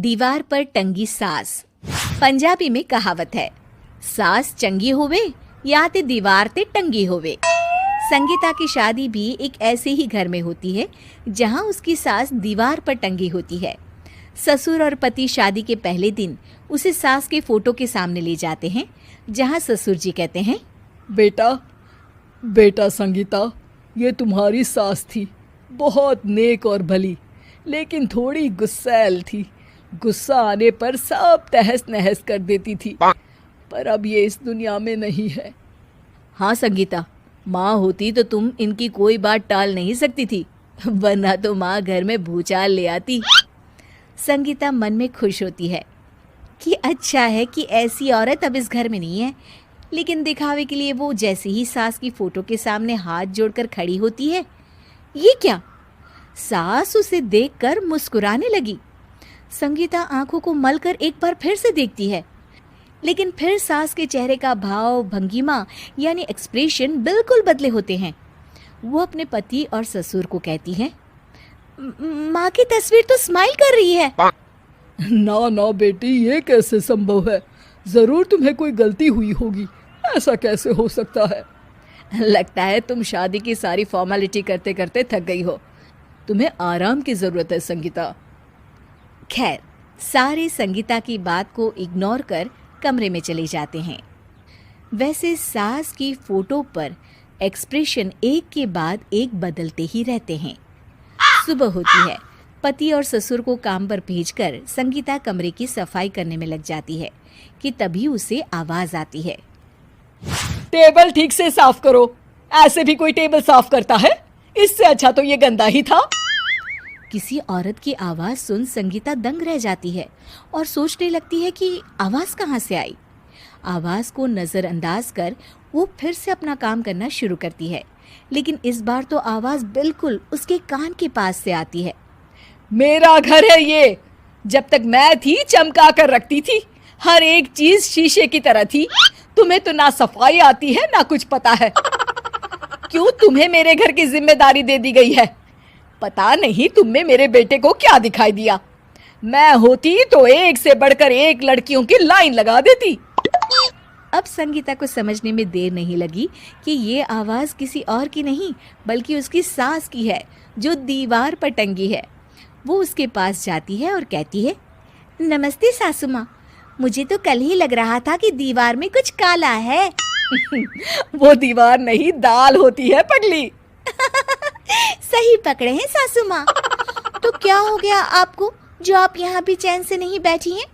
दीवार पर टंगी सास। पंजाबी में कहावत है, सास चंगी होवे या ते दीवार ते टंगी होवे। संगीता की शादी भी एक ऐसे ही घर में होती है जहां उसकी सास दीवार पर टंगी होती है। ससुर और पति शादी के पहले दिन उसे सास के फोटो के सामने ले जाते हैं, जहां ससुर जी कहते हैं, बेटा बेटा संगीता, ये तुम्हारी सास थी, बहुत नेक और भली, लेकिन थोड़ी गुस्सैल थी। गुस्सा आने पर सब तहस नहस कर देती थी, पर अब ये इस दुनिया में नहीं है। हाँ संगीता, माँ होती तो तुम इनकी कोई बात टाल नहीं सकती थी, वरना तो माँ घर में भूचाल ले आती। संगीता मन में खुश होती है कि अच्छा है कि ऐसी औरत अब इस घर में नहीं है, लेकिन दिखावे के लिए वो जैसे ही सास की फोटो के सामने हाथ जोड़कर खड़ी होती है, ये क्या? सास उसे देखकर मुस्कुराने लगी। संगीता आंखों को मलकर एक बार फिर से देखती है, लेकिन फिर सास के चेहरे का भाव, भंगिमा यानी एक्सप्रेशन बिल्कुल बदले होते हैं। वो अपने पति और ससुर को कहती है, माँ की तस्वीर तो स्माइल कर रही है। ना ना बेटी, ये कैसे संभव है? जरूर तुम्हें कोई गलती हुई होगी, ऐसा कैसे हो सकता है? लगता है तुम शादी की सारी फॉर्मेलिटी करते करते थक गई हो, तुम्हें आराम की जरूरत है संगीता। खैर, सारे संगीता की बात को इग्नोर कर कमरे में चले जाते हैं। वैसे सास की फोटो पर एक्सप्रेशन एक के बाद एक बदलते ही रहते हैं। सुबह होती है, पति और ससुर को काम पर भेजकर संगीता कमरे की सफाई करने में लग जाती है कि तभी उसे आवाज आती है, टेबल ठीक से साफ करो। ऐसे भी कोई टेबल साफ करता है? इससे अच्छा तो ये गंदा ही था। किसी औरत की आवाज सुन संगीता दंग रह जाती है और सोचने लगती है कि आवाज कहाँ से आई। आवाज को नजरअंदाज कर वो फिर से अपना काम करना शुरू करती है, लेकिन इस बार तो आवाज बिल्कुल उसके कान के पास से आती है। मेरा घर है ये। जब तक मैं थी चमका कर रखती थी, हर एक चीज शीशे की तरह थी। तुम्हें तो ना सफाई आती है ना कुछ पता है। क्यों तुम्हें मेरे घर की जिम्मेदारी दे दी गई है? पता नहीं तुम में मेरे बेटे को क्या दिखाई दिया। मैं होती तो एक से बढ़कर एक लड़कियों की लाइन लगा देती। अब संगीता को समझने में देर नहीं लगी कि ये आवाज किसी और की नहीं बल्कि उसकी सास की है, जो दीवार पर टंगी है। वो उसके पास जाती है और कहती है, नमस्ते सासू माँ, मुझे तो कल ही लग रहा था कि दीवार में कुछ काला है। वो दीवार नहीं, दाल होती है पगली। सही पकड़े हैं सासू माँ। तो क्या हो गया आपको जो आप यहाँ भी चैन से नहीं बैठी हैं?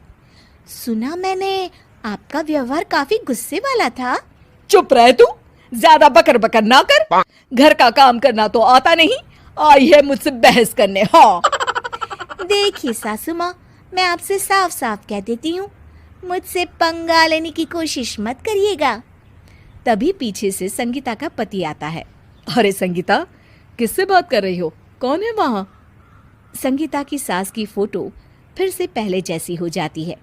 सुना मैंने आपका व्यवहार काफी गुस्से वाला था। चुप रह तू, ज्यादा बकर बकर ना कर। घर का काम करना तो आता नहीं, आई है मुझसे बहस करने। हाँ देखिए सासू माँ, मैं आपसे साफ साफ कह देती हूँ, मुझसे पंगा लेने की कोशिश मत करिएगा। तभी पीछे से संगीता का पति आता है। अरे संगीता, किससे बात कर रही हो? कौन है वहाँ? संगीता की सास की फोटो फिर से पहले जैसी हो जाती है।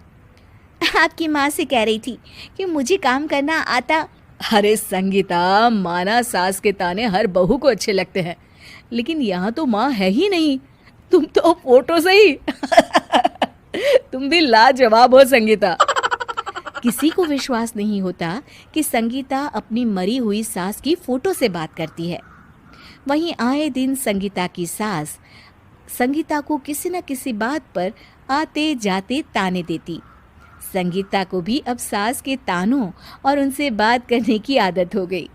आपकी माँ से कह रही थी कि मुझे काम करना आता। अरे संगीता, माना सास के ताने हर बहू को अच्छे लगते हैं, लेकिन यहाँ तो माँ है ही नहीं, तुम तो फोटो से ही। तुम भी लाजवाब हो संगीता। किसी को विश्वास नहीं होता कि संगीता अपनी मरी हुई सास की फोटो से बात करती है। वहीं आए दिन संगीता की सास संगीता को किसी न किसी बात पर आते जाते ताने देती। संगीता को भी अब सास के तानों और उनसे बात करने की आदत हो गई।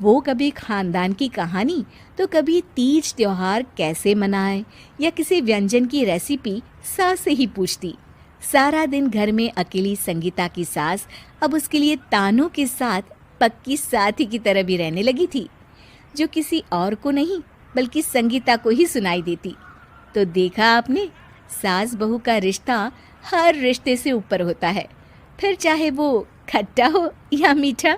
वो कभी खानदान की कहानी तो कभी तीज त्योहार कैसे मनाए या किसी व्यंजन की रेसिपी सास से ही पूछती। सारा दिन घर में अकेली संगीता की सास अब उसके लिए तानों के साथ पक्की साथी की तरह भी रहने लगी थी, जो किसी और को नहीं बल्कि संगीता को ही सुनाई देती। तो देखा आपने, सास बहू का रिश्ता हर रिश्ते से ऊपर होता है, फिर चाहे वो खट्टा हो या मीठा।